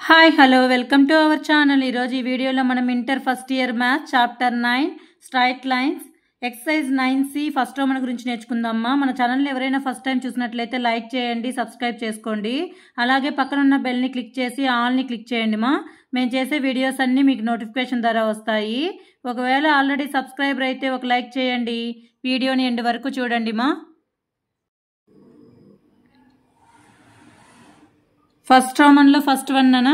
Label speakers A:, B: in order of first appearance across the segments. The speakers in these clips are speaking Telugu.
A: Hi hello welcome to our channel. ఈరోజు ఈ వీడియోలో మనం inter first year maths chapter 9 straight lines exercise 9C first Roman గురించి నేర్చుకుందామా. మన ఛానల్ని ఎవరైనా ఫస్ట్ టైం చూసినట్లయితే లైక్ చేయండి, సబ్స్క్రైబ్ చేసుకోండి. అలాగే పక్కన ఉన్న బెల్ని క్లిక్ చేసి ఆల్ని క్లిక్ చేయండి మా. మేము చేసే వీడియోస్ అన్నీ మీకు నోటిఫికేషన్ ద్వారా వస్తాయి. ఒకవేళ ఆల్రెడీ సబ్స్క్రైబర్ అయితే ఒక లైక్ చేయండి, వీడియోని ఎండ్ వరకు చూడండి మా. ఫస్ట్ రోమన్లో ఫస్ట్ వన్ అన్న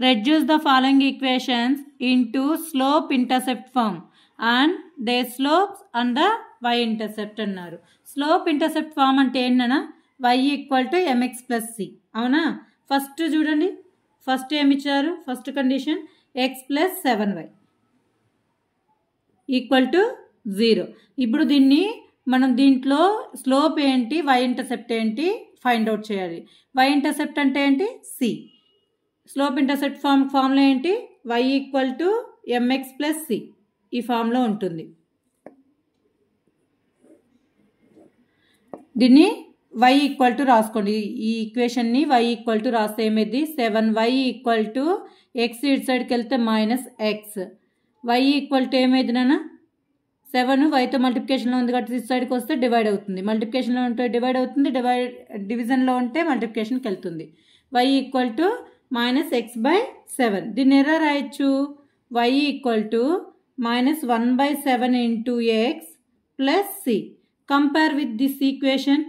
A: reduce the following equations into slope intercept form and they slopes and the y intercept అన్నారు. స్లోప్ ఇంటర్సెప్ట్ ఫామ్ అంటే ఏంటన్నా y = mx + c. అవునా? ఫస్ట్ చూడండి, ఫస్ట్ ఏమి ఇచ్చారు? First condition x + 7y = 0. ఇప్పుడు మనం దీంట్లో స్లోప్ ఏంటి, y ఇంటర్సెప్ట్ ఏంటి ఫైండ్ అవుట్ చేయాలి. y ఇంటర్సెప్ట్ అంటే ఏంటి? c. స్లోప్ ఇంటర్సెప్ట్ ఫామ్లో ఏంటి? y = mx + c ఈ ఫామ్లో ఉంటుంది. దీన్ని y = రాసుకోండి. ఈ ఈక్వేషన్ని y = రాస్తే ఏమైంది? 7y = x ఇటు సైడ్కి వెళ్తే -x. y = ఏమైంది నాన్న? 7 వైతో మల్టిప్లికేషన్లో ఉంది కాబట్టి ఇటు సైడ్కి వస్తే డివైడ్ అవుతుంది. మల్టిప్లికేషన్లో ఉంటే డివైడ్ అవుతుంది, డివిజన్లో ఉంటే మల్టిప్లికేషన్కి వెళ్తుంది. y = -x/7. దీన్ని ఎలా రాయొచ్చు? y = -1/7 × x + c. Compare with this equation.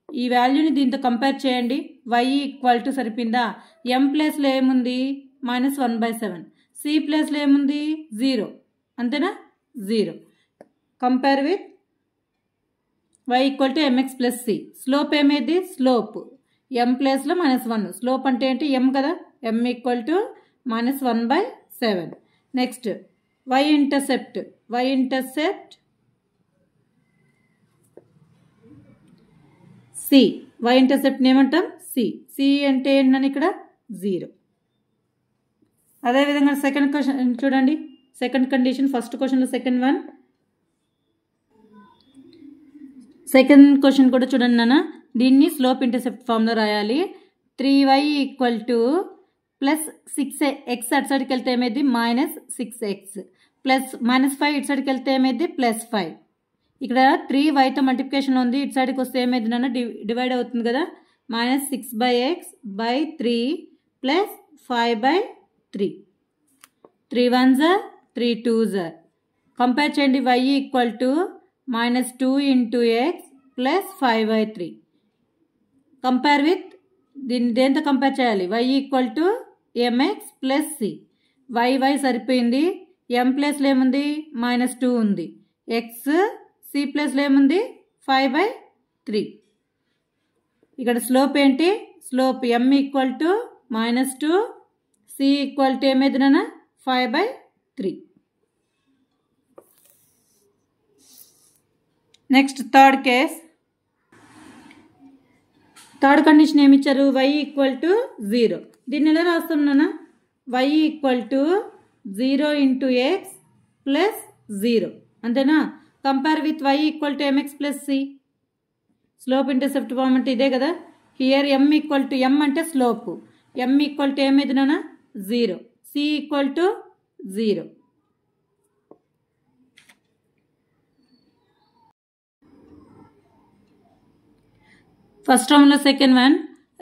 A: ఈ వాల్యూని దీంతో కంపేర్ చేయండి. y = సరిపోయిందా? m ప్లేస్లో ఏముంది? -1/7. c ప్లేస్లో ఏముంది? 0. అంతేనా? 0. Compare with y = mx + c. Slope ఏమైంది? స్లోప్ m ప్లేస్లో -1. స్లోప్ అంటే ఏంటి? m కదా. m = -1/7. Next y intercept. y intercept c. y ఇంటర్సెప్ట్ని ఏమంటాం? c. c అంటే ఏంటని ఇక్కడ 0. అదేవిధంగా సెకండ్ క్వశ్చన్ చూడండి. సెకండ్ కండిషన్ ఫస్ట్ క్వశ్చన్లో సెకండ్ వన్. సెకండ్ క్వశ్చన్ కూడా చూడండి నాన్న. దీన్ని స్లోప్ ఇంటర్సెప్ట్ ఫామ్లో రాయాలి. 3y = +6x అటు సైడ్కి వెళ్తే ఏమైంది? -6x ప్లస్ -5 ఇటు సైడ్కి వెళ్తే ఏమైంది? +5. ఇక్కడ 3yతో మల్టిప్లికేషన్ ఉంది, ఇటు సైడ్కి వస్తే ఏమైంది నాన్న? డివైడ్ అవుతుంది కదా. -6x/3 + 5/3. 3 1s 3 2s. కంపేర్ చేయండి. y = -2 × x + 5/3. కంపేర్ విత్ దీన్ని దేంతో కంపేర్ చేయాలి? y = mx + c. y సరిపోయింది. m ప్లేస్లో ఏముంది? -2 ఉంది. x c ప్లేస్లో ఏముంది? 5/3. ఇక్కడ స్లోప్ ఏంటి? స్లోప్ m = -2, c = ఏమైంది నాన్న? 5/3. Next third case. Third condition ఏమి ఇచ్చారు? y = 0. దీన్ని ఎలా రాస్తాం నాన్న? y = 0 × x + 0. అంతేనా? Compare with y = mx + c. Slope intercept form అంటే ఇదే కదా. హియర్ m అంటే స్లోప్. m = ఏమైంది నాన్న? 0. c = 0. ఫస్ట్ రోమన్లో second one.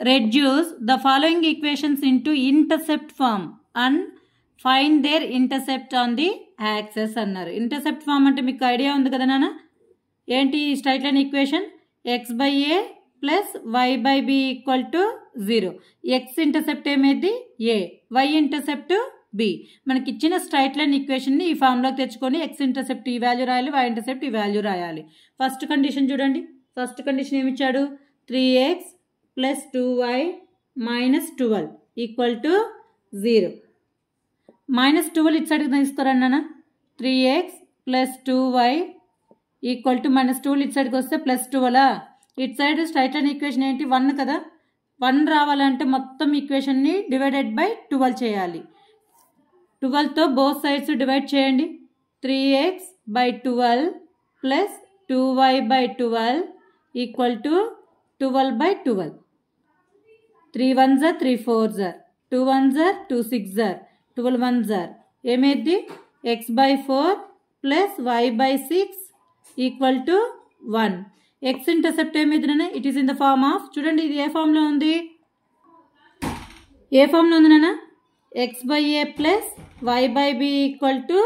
A: Reduce the following equations into intercept form and find their intercept on the axes అన్నారు. ఇంటర్సెప్ట్ ఫామ్ అంటే మీకు ఐడియా ఉంది కదా నాన్న. ఏంటి? Straight line equation x/a + y/b = 0. x intercept ఏమైంది? a. y intercept b. మనకి ఇచ్చిన స్ట్రైట్ లైన్ ఈక్వేషన్ని ఈ ఫామ్లోకి తెచ్చుకొని x ఇంటర్సెప్ట్ ఈ వాల్యూ రాయాలి, y ఇంటర్సెప్ట్ ఈ వాల్యూ రాయాలి. ఫస్ట్ కండిషన్ చూడండి. ఫస్ట్ కండిషన్ ఏమి ఇచ్చాడు? 3x + 2y - 12 = 0. -12 ఇటు సైడ్కి తీసుకురండి అన్న. 3x + 2y = -12 ఇటు సైడ్కి వస్తే +12. ఇటు సైడ్ స్ట్రైట్ లైన్ ఈక్వేషన్ ఏంటి? 1 కదా. 1 రావాలంటే మొత్తం ఈక్వేషన్ని /12 చేయాలి. 12తో బోత్ సైడ్స్ డివైడ్ చేయండి. 3x/12 + 2y/12 = 12/12. 3 1s 3 4s. 2 1s are 2 6s are 12 1s are ఏమైంది x/4 plus y/6 equal to 1. X intercept ఏమైంది? It is in the form of, చూడండి ఇది ఏ ఫామ్లో ఉంది, ఏ ఫామ్లో ఉంది నాన్న, x/a plus y/b equal to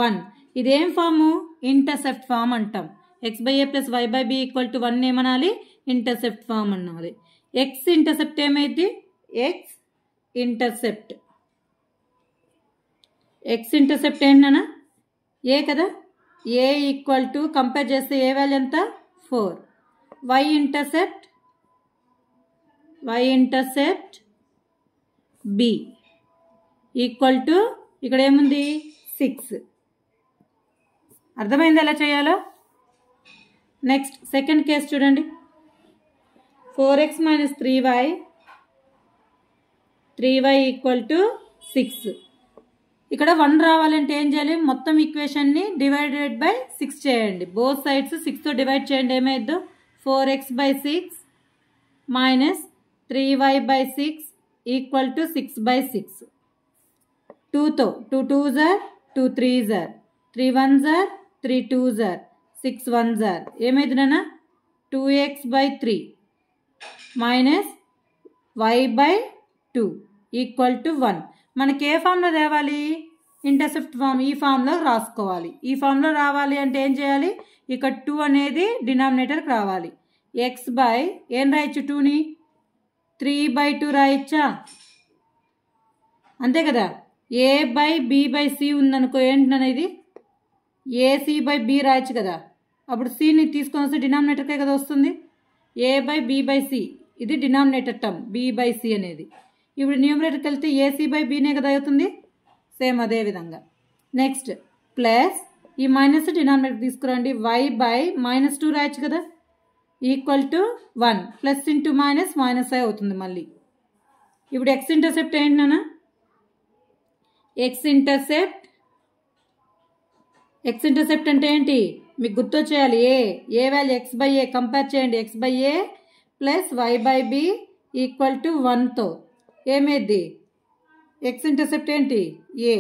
A: 1. ఇదేం ఫాము? ఇంటర్సెప్ట్ ఫామ్ అంటాం. x/a plus y/b equal to 1 ఏమనాలి? ఇంటర్సెప్ట్ ఫామ్ అనాలి. ఎక్స్ ఇంటర్సెప్ట్ ఏమైంది? ఎక్స్ ఇంటర్సెప్ట్ ఏంటన్నా? ఏ కదా, ఏ ఈక్వల్ టు కంపేర్ చేస్తే ఏ వాల్యూ ఎంత? 4. Y intercept b equal to ఇక్కడ ఏముంది? 6. అర్థమైంది ఎలా చేయాలో? నెక్స్ట్ సెకండ్ కేసు చూడండి. 4x minus 3y equal to 6. ఇక్కడ 1 రావాలంటే ఏం చేయాలి? మొత్తం ఈక్వేషన్ని డివైడెడ్ బై 6 చేయండి. బోత్ సైడ్స్ 6తో డివైడ్ చేయండి. ఏమైద్దో 4x/6 minus 3y/6 equal to 6/6. 2తో 2 2s are 2 3s are 3 1s are 3 2s are 6 1s are ఏమైంది నాన్న? 2x/3 minus y/2 equal to 1. మనకి ఏ ఫామ్లో తేవాలి? Intercept form. ఈ ఫామ్లో రాసుకోవాలి. ఈ ఫామ్లో రావాలి అంటే ఏం చేయాలి? ఇక్కడ 2 అనేది డినామినేటర్కి రావాలి. x/, ఏం రాయొచ్చు? 2ని 3/2 రాయొచ్చా? అంతే కదా. a/b/c ఉందనుకో, ఏంటనేది ac/b రాయొచ్చు కదా. అప్పుడు cని తీసుకొని వస్తే డినామినేటర్కే కదా వస్తుంది. a/b/c ఇది డినామినేటర్ టర్మ్, b/c అనేది. ఇప్పుడు న్యూమరేటర్కి వెళ్తే ac/bనే కదా అవుతుంది. సేమ్ అదే విధంగా నెక్స్ట్ ప్లస్ ఈ మైనస్ డినామినేటర్ తీసుకురండి. y/-2 రాయొచ్చు కదా, equal to 1. Plus into minus minus అవుతుంది మళ్ళీ. ఇప్పుడు ఎక్స్ ఇంటర్సెప్ట్ ఏంటన్నా? ఎక్స్ ఇంటర్సెప్ట్ అంటే ఏంటి మీకు గుర్తొచ్చేయాలి. ఏ వాల్యూ x/a కంపేర్ చేయండి. x/a plus y/b equal to 1తో ఏమైంది? ఎక్స్ ఇంటర్సెప్ట్ ఏంటి? ఏ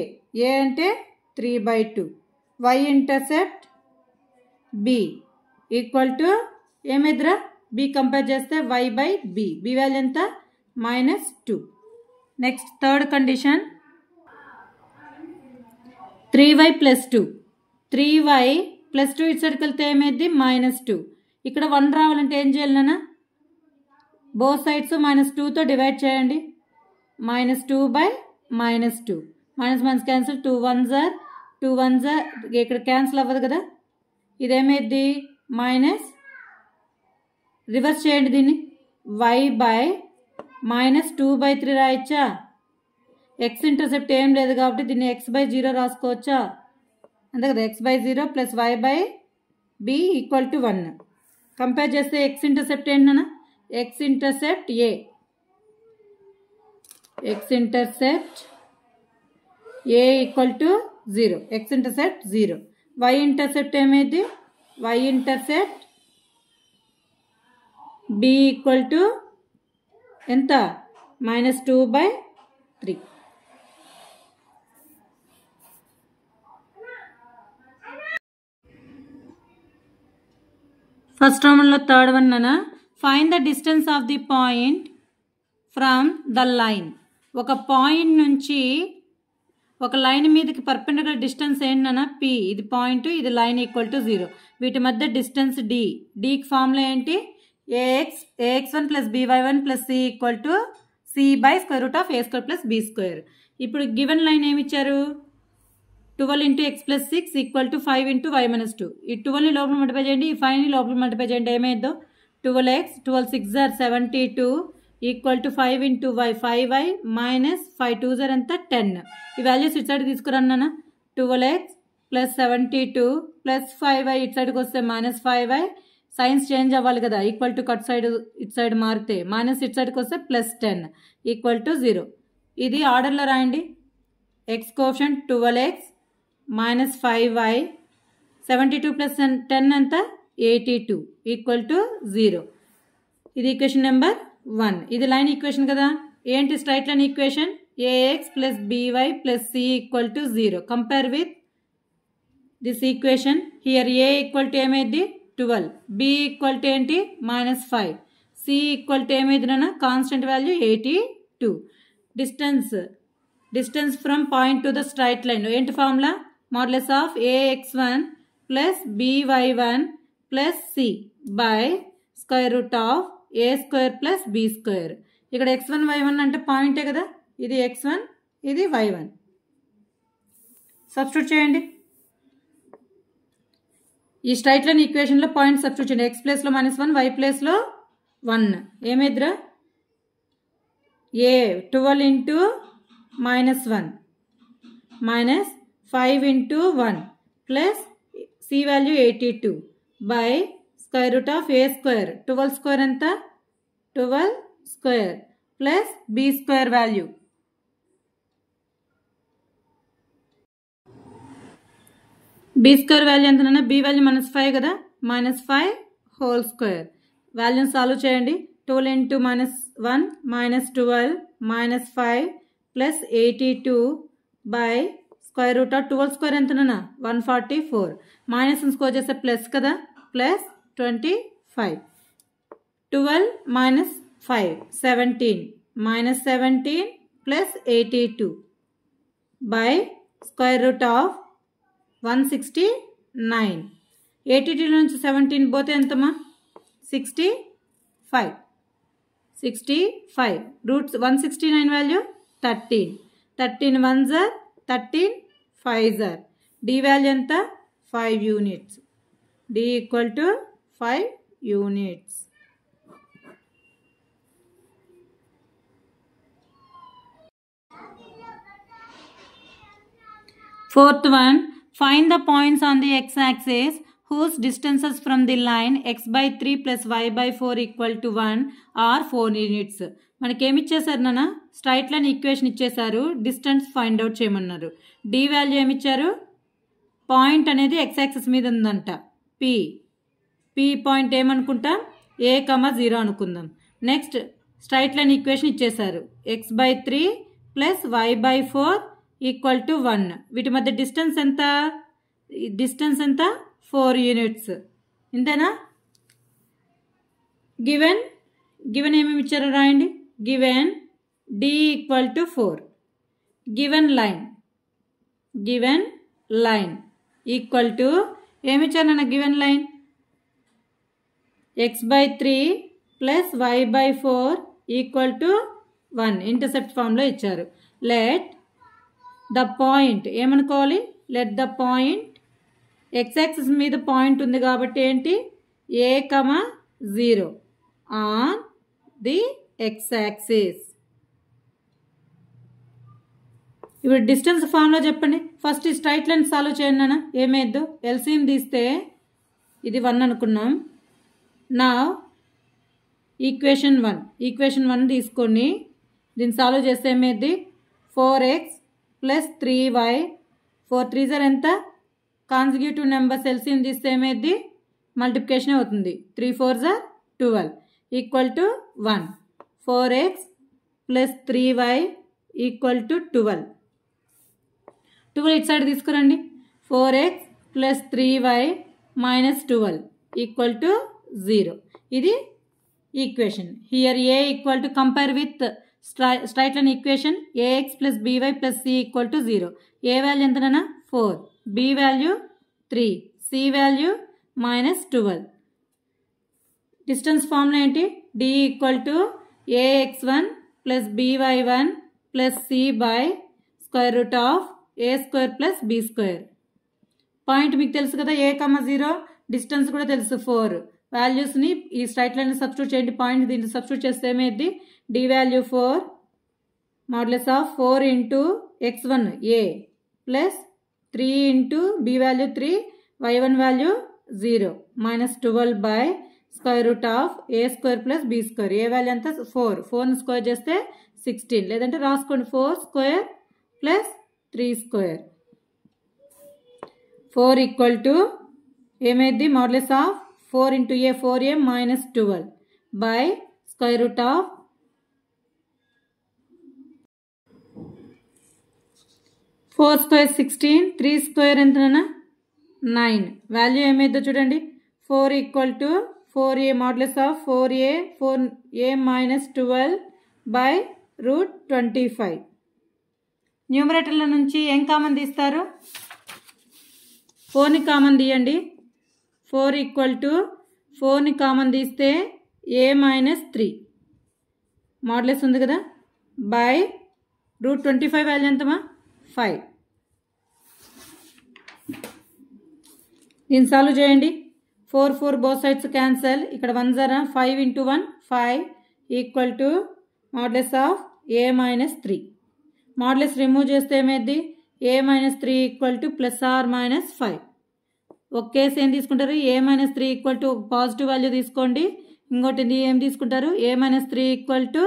A: అంటే 3/2. Y intercept b equal to ఏమైద్దిరా? బి కంపేర్ చేస్తే y/b, బి వాల్యూ ఎంత? -2. Next third condition 3y plus 2. 3y plus 2 ఇటు సైడ్కి వెళ్తే ఏమైంది? -2. ఇక్కడ 1 రావాలంటే ఏం చేయాలి నాన్న? బోత్ సైడ్స్ -2తో డివైడ్ చేయండి. -2/-2 minus minus cancel. 2 1s are 2 1s are ఇక్కడ క్యాన్సిల్ అవ్వదు కదా. ఇదేమైంది? మైనస్, రివర్స్ చేయండి దీన్ని. y/-2/3 రాయొచ్చా? ఎక్స్ ఇంటర్సెప్ట్ ఏం లేదు కాబట్టి దీన్ని x/0 రాసుకోవచ్చా? అంతే కదా. x/0 plus y/b equal to 1. Compare చేస్తే ఎక్స్ ఇంటర్సెప్ట్ ఏంటన్నా? X intercept a, x intercept a equal to 0. X intercept 0. Y intercept ఏమైంది? Y intercept b equal to ఎంత? -2/3. ఫస్ట్ రౌండ్లో థర్డ్ వన్ నానా, find the distance of the point from the line. ఒక పాయింట్ నుంచి ఒక లైన్ మీదకి పర్పెండిక్యులర్ డిస్టెన్స్ ఏంటన్నా? p. ఇది పాయింట్, ఇది లైన్ ఈక్వల్ టు 0. వీటి మధ్య డిస్టెన్స్ d. డీకి ఫార్ములా ఏంటి? ax1 plus by1 plus c equal to c/√a² plus b². ఇప్పుడు గివెన్ లైన్ ఏమి ఇచ్చారు? 12 × x plus 6 equal to 5 × y-2. ఈ 12ని లోపల మల్టిప్లై చేయండి, ఈ 5ని లోపల మల్టిప్లై చేయండి. ఏమైందో 12x 12 6 are 72 equal to 5 × y 5y minus 5 2s are ఎంత? 10. ఈ వాల్యూస్ ఇటు side తీసుకురన్నానా? 12x plus 72 plus 5y ఇటు సైడ్కి వస్తే -5y. సైన్స్ చేంజ్ అవ్వాలి కదా, ఈక్వల్ టు కట్ సైడ్ ఇటు సైడ్ మారితే మైనస్ ఇటు సైడ్కి వస్తే +10 ఈక్వల్ టు 0. ఇది ఆర్డర్లో రాయండి. X coefficient 12x minus 5y 72 plus 10 ఎంత? 82 ఈక్వల్ టు 0. ఇది ఈక్వేషన్ నెంబర్ 1. ఇది లైన్ ఈక్వేషన్ కదా. ఏంటి straight line equation? ax plus by plus c equal to 0. Compare with this equation. Here a equal to ఏమైంది 12, b equal to ఏంటి -5, c equal to ఏమైంది నాన్న constant value 82. distance from point to the straight line ఏంటి formula modulus of ax1 plus by1 plus c by square root of a square plus b square. ఇక్కడ x1 y1 అంటే పాయింటే కదా, ఇది x1 ఇది y1. సబ్స్టిట్యూట్ చేయండి. ఈ స్ట్రైట్ లైన్ ఈక్వేషన్లో పాయింట్ సబ్స్టిట్యూట్ చేయండి. x ప్లేస్లో -1, y ప్లేస్లో 1. ఏమైద్దిరా a 12 into -1 minus 5 into 1 plus c value 82 by square root of a square. 12 square ఎంత 12 square plus b square value. b square value ఎంత నాన్న, b value -5 కదా, -5 whole square. వాల్యూని సాల్వ్ చేయండి. 12 into -1 minus 12 minus 5 plus 82 by square root of 12 square ఎంత నాన్న 144. మైనస్ స్కోర్ చేస్తే ప్లస్ కదా, plus 25. 12 minus 5 17 minus 17 plus 82 by square root of 169. 82 నుంచి 17 పోతే ఎంతమా 65. Roots 169 value 13. 13 1s are 13 5s are. D value ఎంత 5 units. D equal to 5 units. Fourth one, find the points on the x-axis whose distances from the line x by 3 plus y by 4 equal to 1 are 4 units. మనకి ఏమి ఇచ్చేసారు నాన్న, స్ట్రైట్ లైన్ ఈక్వేషన్ ఇచ్చేసారు, డిస్టెన్స్ ఫైండ్ అవుట్ చేయమన్నారు. డి వాల్యూ ఏమి ఇచ్చారు, పాయింట్ అనేది x యాక్సిస్ మీద ఉందంట, పి పాయింట్ ఏమనుకుంటాం a,0 అనుకుందాం. నెక్స్ట్ స్ట్రైట్ లైన్ ఈక్వేషన్ ఇచ్చేసారు, x by 3 plus y by 4 equal to 1. వీటి మధ్య డిస్టెన్స్ ఎంత 4 units. ఇంతేనా. గివెన్ ఏమేమి ఇచ్చారో రాయండి. Given d equal to 4. Given line equal to ఏమి ఇచ్చారన్న, given line x by 3 plus y by 4 equal to 1 intercept ఫామ్లో ఇచ్చారు. లెట్ ద పాయింట్ ఏమనుకోవాలి, let the point x axis మీద పాయింట్ ఉంది కాబట్టి ఏంటి a,0 on the x axis. ఇప్పుడు డిస్టెన్స్ ఫామ్లో చెప్పండి. ఫస్ట్ ఈ స్ట్రైట్ లైన్ సాల్వ్ చేయండి నాన్న. ఏమైద్దు ఎల్సిఎం తీస్తే ఇది 1 అనుకున్నాం. నా ఈక్వేషన్ 1 తీసుకొని దీన్ని సాల్వ్ చేస్తే ఏమైద్ది 4x plus 3y 4 3s are ఎంత, కాన్సిక్యూటివ్ నెంబర్స్ ఎల్సిఎం తీస్తే ఏమైద్ది మల్టిప్లికేషన్ అవుతుంది. 3 4s are 12 equal to 1. 4x plus 3y equal to 12. ఇటు సైడ్ తీసుకురండి. 4x plus 3y minus 12 equal to 0. ఇది equation. Here a equal to compare with straight line equation ax plus by plus c equal to 0. a value ఎంతనా 4, b value 3, c value -12. Distance formula ఏంటి, d equal to ax1 plus by1 plus c by square root of a square plus b square. Point మీకు తెలుసు కదా a,0, డిస్టెన్స్ కూడా తెలుసు 4. వాల్యూస్ని ఈ స్ట్రైట్ లైన్ సబ్స్టిట్యూట్ చేయండి. పాయింట్ దీన్ని సబ్స్టిట్యూట్ చేస్తే ఏమైంది, d value 4 modulus of 4 into x1 a plus 3 into b value 3 y1 value 0 minus 12 by square root of a square plus b square. a value అంతా 4 స్క్వేర్ చేస్తే 16, లేదంటే రాసుకోండి 4 square plus 3 square. 4 equal to ఏమైంది modulus of 4 into a 4a minus 12 by square root of 4 square 16, 3 square ఎంతనా 9. వాల్యూ ఏమైందో చూడండి. 4 equal to 4a modulus of 4a minus 12 by root 25. న్యూమరేటర్ల నుంచి ఏం కామన్ తీస్తారు? 4ని కామన్ తీయండి. 4 ఈక్వల్ టు 4ని కామన్ తీస్తే a మైనస్ 3 మాడ్యులస్ ఉంది కదా బై రూట్ 25 వాల్యూ ఎంతమా 5. దీన్ని సాల్వ్ చేయండి. 4 4 బోత్ సైడ్స్ క్యాన్సల్. ఇక్కడ 1 జరా 5 into 1 5 equal to modulus of a minus 3. Modulus remove చేస్తే ఏమైంది? a minus 3 equal to plus or minus 5. ఒక కేసు ఏం తీసుకుంటారు? a minus 3 equal to positive value తీసుకోండి. ఇంకోటి ఏం తీసుకుంటారు? a minus 3 equal to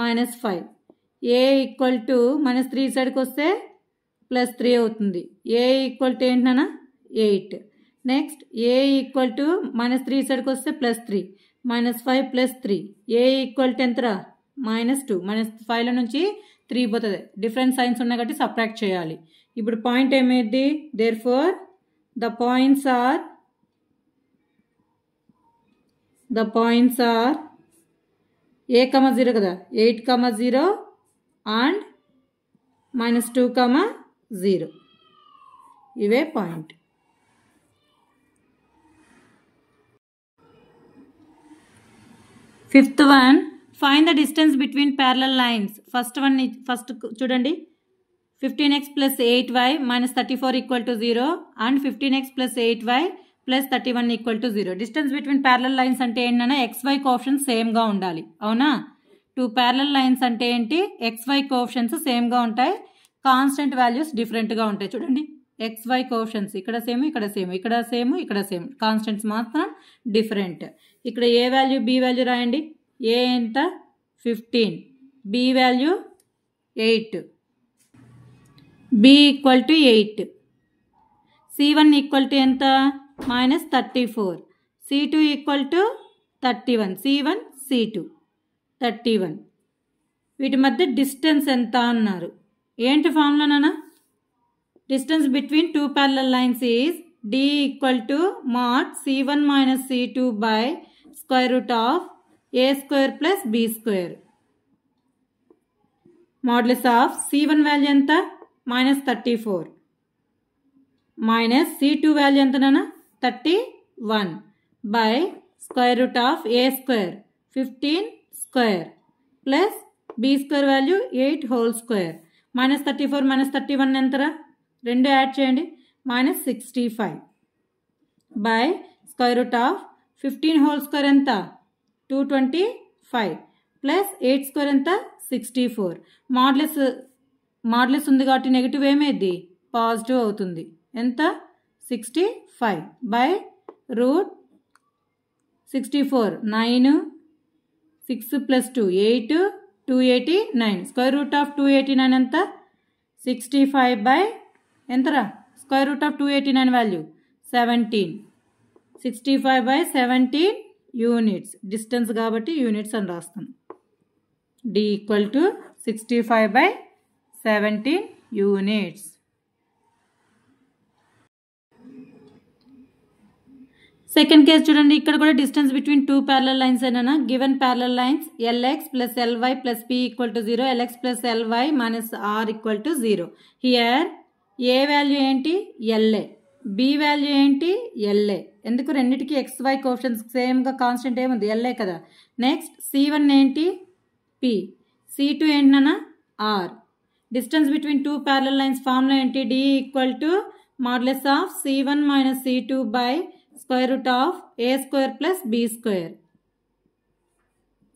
A: minus 5. a equal to minus 3 సైడ్కి వస్తే ప్లస్ 3 అవుతుంది. a ఈక్వల్ టు ఏంటన్నా 8. Next a equal to minus 3 సైడ్కి వస్తే plus 3 minus 5 plus 3 a equal to ఎంతరా మైనస్ 2. మైనస్ 5లో నుంచి 3 పోతుంది. డిఫరెంట్ సైన్స్ ఉన్నాయి కాబట్టి సబ్ట్రాక్ట్ చేయాలి. ఇప్పుడు పాయింట్ ఏమైంది? Therefore the points are a, 0 కదా 8, 0 అండ్ మైనస్ 2, 0. ఇవే point. Fifth one, find the distance between parallel lines. First చూడండి. 15x plus 8y minus 34 equal to 0 and 15x plus 8y plus 31 equal to 0. Distance between parallel lines అంటే ఏంటన్నా xy కోఎఫిషియెంట్స్ సేమ్గా ఉండాలి. అవునా? 2 ప్యారలల్ లైన్స్ అంటే ఏంటి? xy కోఎఫిషియెంట్స్ సేమ్గా ఉంటాయి, కాన్స్టెంట్ వాల్యూస్ డిఫరెంట్గా ఉంటాయి. చూడండి, xy కోఎఫిషియెంట్స్ ఇక్కడ సేమ్, ఇక్కడ సేమ్, ఇక్కడ సేమ్, ఇక్కడ సేమ్, కాన్స్టెంట్స్ మాత్రం డిఫరెంట్. ఇక్కడ ఏ వాల్యూ బి వాల్యూ రాయండి. ఏ ఎంత 15, b value 8, b equal to 8. C1 equal to ఎంత? Minus 34. C2 equal to 31. C1 C2 31. వీటి మధ్య డిస్టెన్స్ ఎంత అన్నారు. ఏంటి ఫార్ములానా? Distance between 2 parallel lines is d equal to mod C1 minus C2 by square root of a square plus b square. Modulus of C1 value ఎంత? minus 34 minus C2 value ఎంత నాన్న? 31 by square root of a square 15 square plus b square value 8 whole square. minus 34 minus 31 ఎంతరా? 2 యాడ్ చేయండి. minus 65 by square root of 15 whole square ఎంత? 225 plus 8 square ఎంత? 64. మాడ్యులస్ ఉంది కాబట్టి నెగిటివ్ ఏమైంది? పాజిటివ్ అవుతుంది. ఎంత? 65 by root 64 9 6 plus 2 8 289. Square root of 289 ఎంత? 65 by ఎంతరా? Square root of 289 value 17. 65 by 17 units. Distance కాబట్టి యూనిట్స్ అని రాస్తాం. D equal to 65 by 17 units. Second case చూడండి. ఇక్కడ కూడా డిస్టెన్స్ బిట్వీన్ 2 parallel lines అయినా given parallel lines LX plus LY plus P equal to 0, LX plus LY minus R equal to 0. Here A value ఏంటి? LA. బి వాల్యూ ఏంటి? LA. ఎందుకు? రెండింటికి XY కోఎఫిషియెంట్స్ సేమ్గా కాన్స్టెంట్ ఏముంది? LA కదా. నెక్స్ట్ C1 ఏంటి? P. C2 ఏంటన్నా? R. Distance between 2 parallel lines formula ఏంటి? D equal to modulus of C1 minus C2 by square root of a square plus b square.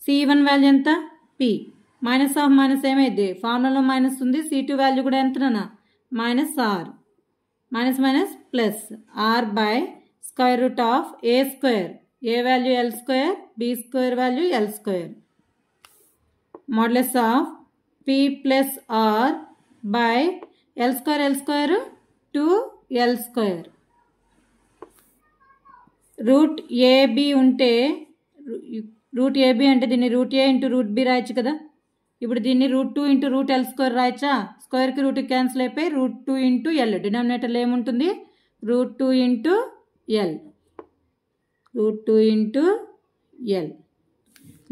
A: C1 value ఎంత? P. మైనస్ ఆఫ్ మైనస్ ఏమైంది? ఫార్ములాలో మైనస్ ఉంది. C2 వాల్యూ కూడా ఎంతనా? Minus r. Minus minus plus r by square root of a square. A value l square, b square value l square. Modulus of P plus r by l square 2l square. Root a b ఉంటే రూట్ ఏబి అంటే దీన్ని root a into root b రాయొచ్చు కదా. ఇప్పుడు దీన్ని √2 × √L² రాయచ్చా? స్క్వేర్కి రూట్ క్యాన్సిల్ అయిపోయి √2 × L. డినామినేటర్లో ఏముంటుంది? √2 × L. √2 × L.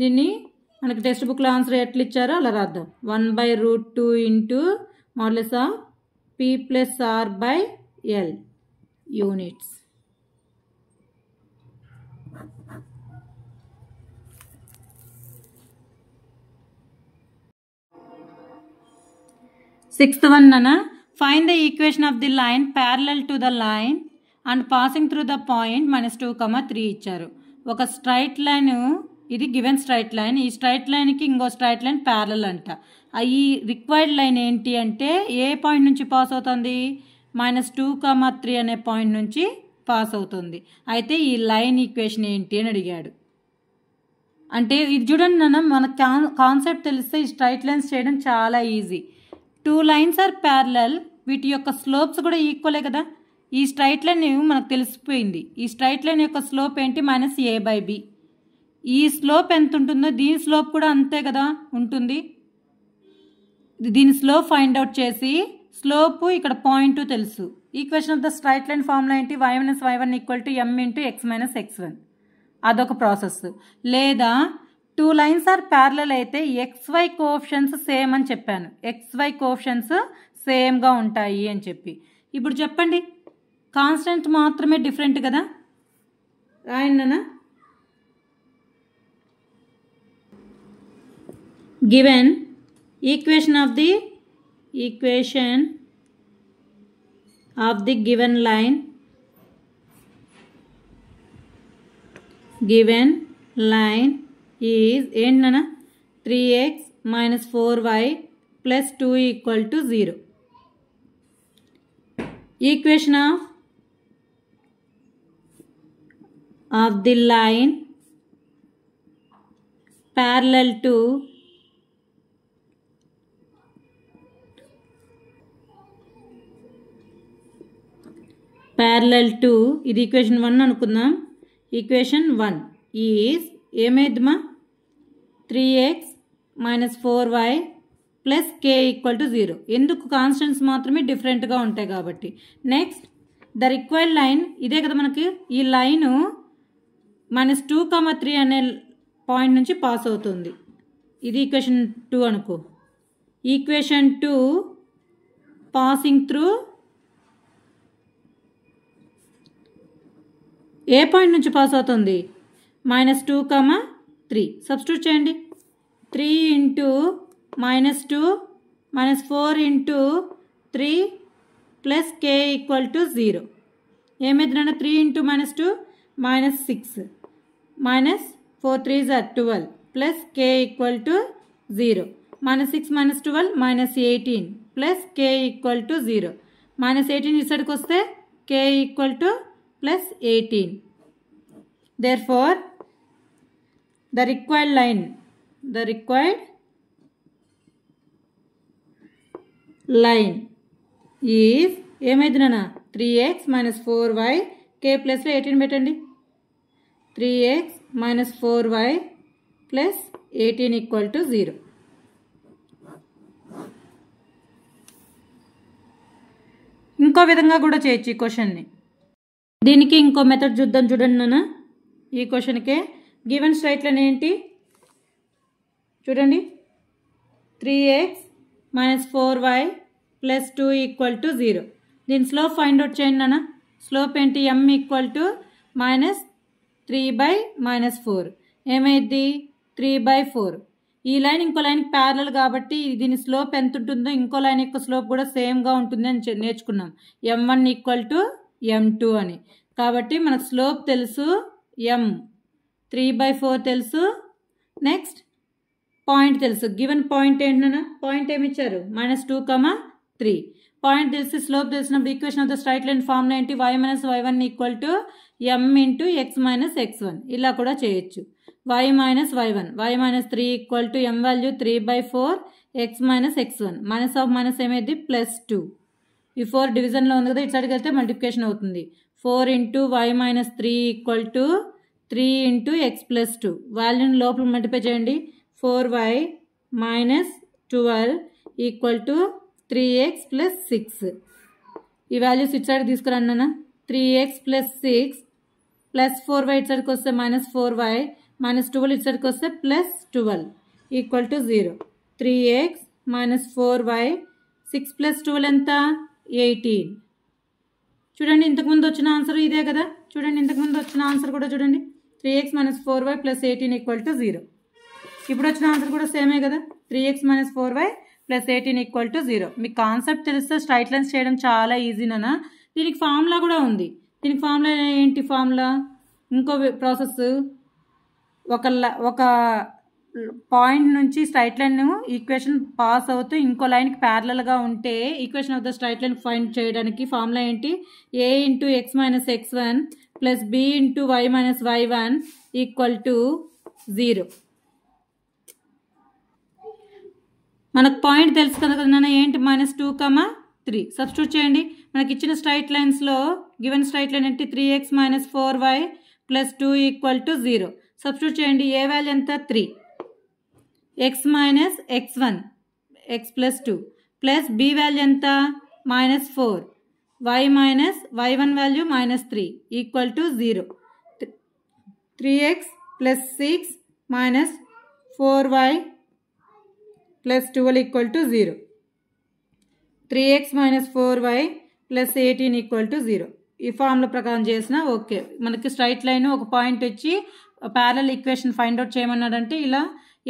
A: దీన్ని మనకి టెక్స్ట్ బుక్లో ఆన్సర్ ఎట్లా ఇచ్చారో అలా రాద్దాం. 1/√2 × P + R/L units. Sixth one, Nana. Find the equation of the line parallel to the line and passing through the point -2, 3 ఇచ్చారు. ఒక స్ట్రైట్ లైన్, ఇది గివెన్ స్ట్రైట్ లైన్, ఈ స్ట్రైట్ లైన్కి ఇంకో స్ట్రైట్ లైన్ ప్యారలల్ అంట. ఈ రిక్వైర్డ్ లైన్ ఏంటి అంటే ఏ పాయింట్ నుంచి పాస్ అవుతుంది? -2, 3 అనే పాయింట్ నుంచి పాస్ అవుతుంది. అయితే ఈ లైన్ ఈక్వేషన్ ఏంటి అని అడిగాడు. అంటే ఇది చూడండి నాన్న, మన కాన్సెప్ట్ తెలిస్తే ఈ స్ట్రైట్ లైన్స్ చేయడం చాలా ఈజీ. 2 లైన్స్ ఆర్ ప్యారలల్, వీటి యొక్క స్లోప్స్ కూడా ఈక్వలే కదా. ఈ స్ట్రైట్ లైన్ మనకు తెలిసిపోయింది. ఈ స్ట్రైట్ లైన్ యొక్క స్లోప్ ఏంటి? -a/b. ఈ స్లోప్ ఎంత ఉంటుందో దీని స్లోప్ కూడా అంతే కదా ఉంటుంది. దీని స్లోప్ ఫైండ్ అవుట్ చేసి స్లోప్ ఇక్కడ పాయింట్ తెలుసు. Equation of the straight line formula ఏంటి? y - y1 = m × x - x1. అదొక ప్రాసెస్. లేదా 2 లైన్స్ ఆర్ ప్యారలల్ అయితే XY కోఎఫిషియెంట్స్ సేమ్ అని చెప్పాను. XY కోఎఫిషియెంట్స్ సేమ్గా ఉంటాయి అని చెప్పి. ఇప్పుడు చెప్పండి, కాన్స్టెంట్ మాత్రమే డిఫరెంట్ కదా. రాయండి. Given equation of the given line is ఏంటన్నా? 3x - 4y + 2 = 0. Equation of the line parallel to ఇది ఈక్వేషన్ 1 అనుకుందాం. ఈక్వేషన్ 1 ఈజ్ ఏమైందమ్మా? 3x - 4y + k = 0. ఎందుకు? కాన్స్టెంట్స్ మాత్రమే డిఫరెంట్గా ఉంటాయి కాబట్టి. నెక్స్ట్ ద రిక్వైర్డ్ లైన్ ఇదే కదా మనకి. ఈ లైను -2, 3 అనే పాయింట్ నుంచి పాస్ అవుతుంది. ఇది ఈక్వేషన్ 2 అనుకో. Equation 2 passing through a point నుంచి పాస్ అవుతుంది? -2, 3. సబ్స్టిట్యూట్ చేయండి. 3 × -2 - 4 × 3 + k = 0. ఏమైంది నాన్న? 3 × -2 -6 -4 3s are 12 + k = 0. -6 - 12 -18 + k = 0. -18 ఈ సైడ్కి వస్తే k = +18. Therefore, the required line is ఏమైంది నాన్న? 3x - 4y k ప్లస్లో 18 పెట్టండి. 3x - 4y + 18 = 0. ఇంకో విధంగా కూడా చేయొచ్చు ఈ క్వశ్చన్ని. దీనికి ఇంకో మెథడ్ చూద్దాం. చూడండి నాన్న, ఈ క్వశ్చన్కే గివెన్ స్ట్రైట్ లైన్ ఏంటి? చూడండి, 3x - 4y + 2 = 0. దీని స్లోప్ ఫైండ్ అవుట్ చేయండి నాన్న. స్లోప్ ఏంటి? m = -3/- 4. ఏమైంది? 3/4. ఈ లైన్ ఇంకో లైన్కి ప్యారలల్ కాబట్టి దీని స్లోప్ ఎంత ఉంటుందో ఇంకో లైన్ యొక్క స్లోప్ కూడా సేమ్గా ఉంటుంది అని నేర్చుకున్నాం. m1 = m2 అని. కాబట్టి మనకు స్లోప్ తెలుసు, m 3/4 తెలుసు. నెక్స్ట్ పాయింట్ తెలుసు. గివెన్ పాయింట్ ఏంటన్నా? పాయింట్ ఏమి ఇచ్చారు? -2, 3. పాయింట్ తెలిసి స్లోప్ తెలిసినప్పుడు equation of the straight line formula ఏంటి? y - y1 = m × x - x1. ఇలా కూడా చేయొచ్చు. y - y1 y - 3 m value 3/4 x - x1. Minus of minus ఏమైంది? +2. ఈ 4 డివిజన్లో ఉంది కదా, ఇటు సైడ్కి వెళ్తే మల్టిప్లికేషన్ అవుతుంది. 4 × y - 3 = 3 × x + 2. వాల్యూని లోపల మల్టిప్లై చేయండి. 4y minus 12 equal to 3x plus 6. ఈ వాల్యూస్ ఇటు సైడ్ తీసుకురండి అన్న. 3x plus 6 plus 4y ఇటు సైడ్కి వస్తే minus 4y minus 12 ఇటు సైడ్కి వస్తే plus 12 equal to 0. 3x minus 4y 6 plus 12 ఎంత? 18. చూడండి ఇంతకుముందు వచ్చిన ఆన్సర్ ఇదే కదా. చూడండి ఇంతకుముందు వచ్చిన ఆన్సర్ కూడా చూడండి. 3x minus 4y plus 18 equal to 0. ఇప్పుడు వచ్చిన ఆన్సర్ కూడా సేమే కదా. 3x minus 4y plus 18 equal to 0. మీకు కాన్సెప్ట్ తెలిస్తే స్ట్రైట్ లైన్స్ చేయడం చాలా ఈజీనా. దీనికి ఫార్ములా కూడా ఉంది. దీనికి ఫార్ములా ఏంటి? ఫార్ములా ఇంకో ప్రాసెస్. ఒక పాయింట్ నుంచి స్ట్రైట్ లైన్ ఈక్వేషన్ పాస్ అవుతూ ఇంకో లైన్కి ప్యారలల్గా ఉంటే equation of the straight line find చేయడానికి ఫార్ములా ఏంటి? a into X minus x1 plus b into y minus y1 equal to 0. మనకు పాయింట్ తెలుసు కదా నాన్న, ఏంటి? -2, 3. సబ్స్టిట్యూట్ చేయండి. మనకి ఇచ్చిన స్ట్రైట్ లైన్స్లో గివెన్ స్ట్రైట్ లైన్ ఏంటి? 3x minus 4y plus 2 equal to 0. Substitute చేయండి. ఏ వాల్యూ ఎంత? 3. x minus x1 x plus 2 plus b value ఎంత? -4. y minus y1 value -3 equal to 0. 3x plus 6 minus 4y plus 12 equal to 0. 3x minus 4y plus 18 equal to 0. ఈ ఫార్ములా ప్రకారం చేసిన ఓకే. మనకి స్ట్రైట్ లైన్ ఒక పాయింట్ వచ్చి ప్యారలల్ ఈక్వేషన్ ఫైండ్ అవుట్ చేయమన్నాడంటే ఇలా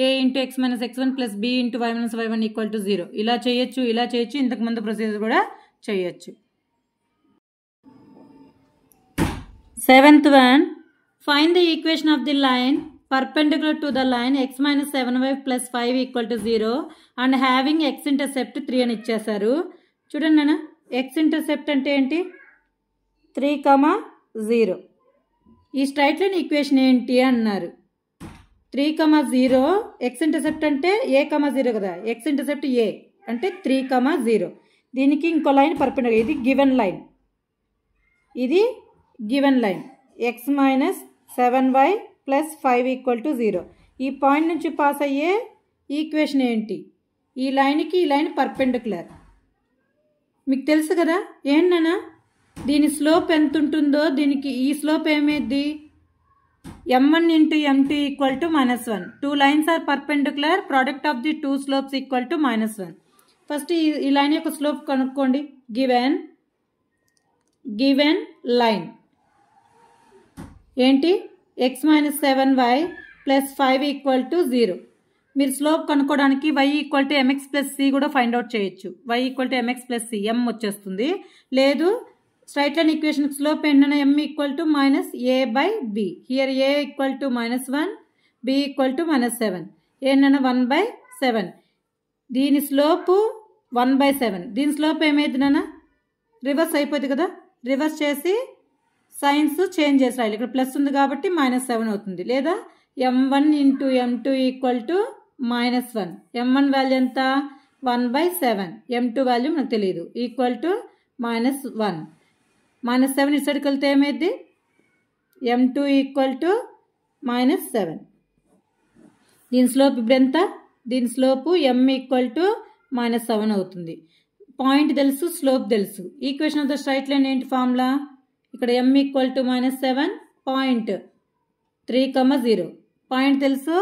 A: a into X minus x1 plus b into y minus y1 equal to 0 ఇలా చేయొచ్చు, ఇలా చేయొచ్చు. ఇంతకుముందు ప్రొసీజర్ కూడా చేయొచ్చు. 7th one, find the equation of the line perpendicular to the line x minus 7y plus 5 equal to 0 and having x intercept 3 అని ఇచ్చేసారు. చూడండి నాన్న, x intercept అంటే ఏంటి? 3, 0. ఈ స్ట్రైట్ లైన్ ఈక్వేషన్ ఏంటి అన్నారు. 3, 0. x ఇంటర్సెప్ట్ అంటే a, 0 కదా. x ఇంటర్సెప్ట్ a అంటే 3, 0. దీనికి ఇంకో లైన్ పర్పెండిక్యులర్. ఇది గివెన్ లైన్, ఇది given line. x minus 7y plus 5 equal to 0. ఈ పాయింట్ నుంచి పాస్ అయ్యే ఈక్వేషన్ ఏంటి? ఈ లైన్కి ఈ లైన్ పర్పెండిక్యులర్. మీకు తెలుసు కదా ఏంటన్నా, దీని స్లోప్ ఎంత ఉంటుందో దీనికి ఈ స్లోప్ ఏమైంది? m1 into m2 equal to -1. 2 lines are perpendicular, product of the 2 slopes equal to -1. First ఈ లైన్ యొక్క స్లోప్ కనుక్కోండి. గివెన్ లైన్ ఏంటి? x minus 7y plus 5 equal to 0. మీరు స్లోప్ కనుక్కోవడానికి y equal to mx plus c కూడా ఫైండ్ అవుట్ చేయొచ్చు. y equal to mx plus c, m వచ్చేస్తుంది. లేదు స్ట్రైట్ లైన్ ఈక్వేషన్ స్లోప్ ఏంటన్నా? m equal to minus a by b. Here a equal to -1, b equal to -7. ఏంటన్నా? 1/7. దీని స్లోపు 1/7. దీని స్లోప్ ఏమైంది నాన్న? రివర్స్ అయిపోతుంది కదా. రివర్స్ చేసి సైన్స్ చేంజ్ చేసి రాయాలి. ఇక్కడ ప్లస్ ఉంది కాబట్టి -7 అవుతుంది. లేదా m1 into m2 equal to -1. m1 value ఎంత? 1/7. m2 వాల్యూ మనకు తెలియదు. Equal to -1. -7 ఇటు సైడ్కి వెళ్తే ఏమైంది? m2 equal to -7. దీని స్లోప్ ఇప్పుడు ఎంత? దీని స్లోపు m ఈక్వల్ టు -7 అవుతుంది. పాయింట్ తెలుసు, స్లోప్ తెలుసు. Equation of the straight line ఏంటి? ఫార్ములా ఇక్కడ m equal to -7, point 3, 0. Point తెలుసు,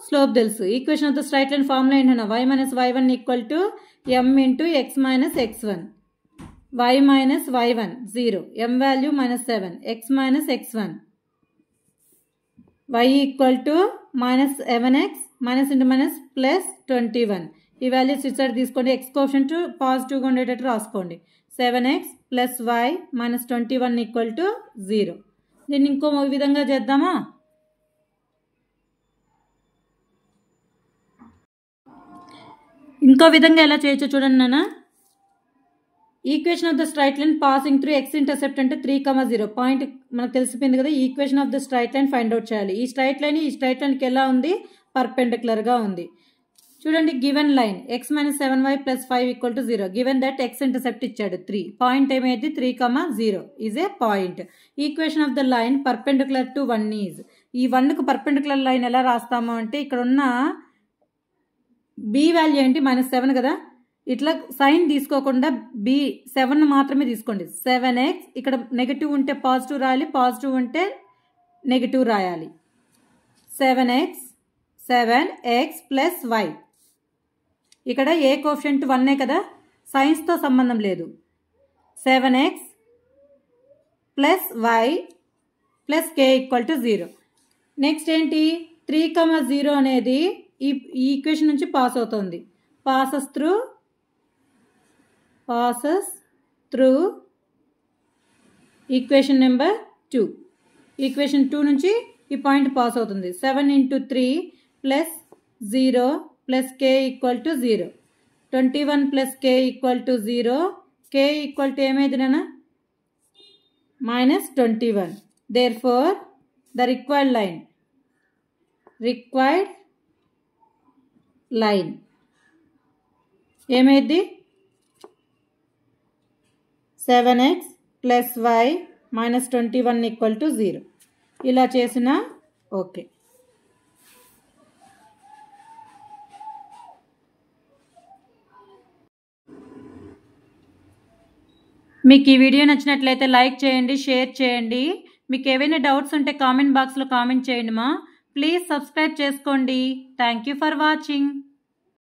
A: స్లోప్ తెలుసు. Equation of the straight line formula ఏంటన్నా? y minus y1 equal to m into X minus x1. y minus y1 0, m value -7, x minus x1. y equal to -7x minus into minus plus 21. ఈ వాల్యూస్ ఇటు సైడ్ తీసుకోండి. ఎక్స్ కోఎఫిషియంట్ పాజిటివ్గా ఉండేటట్టు రాసుకోండి. 7x plus y minus 21 equal to 0. దీన్ని ఇంకో విధంగా చేద్దామా? ఇంకో విధంగా ఎలా చేయొచ్చో చూడండి నాన్న. Equation of the straight line passing through X intercept అంటే 3, 0. పాయింట్ మనకు తెలిసిపోయింది కదా. Equation of the straight line find out చేయాలి. ఈ స్ట్రైట్ లైన్కి ఎలా ఉంది? పర్పెండిక్యులర్గా ఉంది. చూడండి, given line x minus 7y plus 5 equal to 0. Given that x intercept ఇచ్చాడు 3. పాయింట్ ఏమైంది? 3, 0 is a point. Equation of the line perpendicular to 1 is ఈ 1కు పర్పెండిక్యులర్ లైన్ ఎలా రాస్తాము అంటే ఇక్కడ ఉన్న బి వాల్యూ ఏంటి -7 కదా, ఇట్లా సైన్ తీసుకోకుండా B7 మాత్రమే తీసుకోండి. 7x ఇక్కడ నెగటివ్ ఉంటే పాజిటివ్ రాయాలి, పాజిటివ్ ఉంటే నెగటివ్ రాయాలి. 7x plus y. ఇక్కడ ఏ కోఎఫిషియంట్ 1 కదా, సైన్స్తో సంబంధం లేదు. 7x plus y plus k equal to 0. Next ఏంటి 3,0 అనేది ఈ ఈక్వేషన్ నుంచి పాస్ అవుతుంది. Passes through equation number 2. Equation 2 నుంచి ఈ పాయింట్ పాస్ అవుతుంది. 7 × 3 plus 0 plus k equal to 0. 21 plus k equal to 0. k equal to ఏమైంది నాన్న -21. Therefore the required line ఏమైంది 7x plus y -21 equal to 0. ఇలా చేసిన ఓకే. మీకు ఈ వీడియో నచ్చినట్లయితే లైక్ చేయండి, షేర్ చేయండి. మీకు ఏవైనా డౌట్స్ ఉంటే కామెంట్ బాక్స్లో కామెంట్ చేయండి మా. ప్లీజ్ సబ్స్క్రైబ్ చేసుకోండి. Thank you for watching.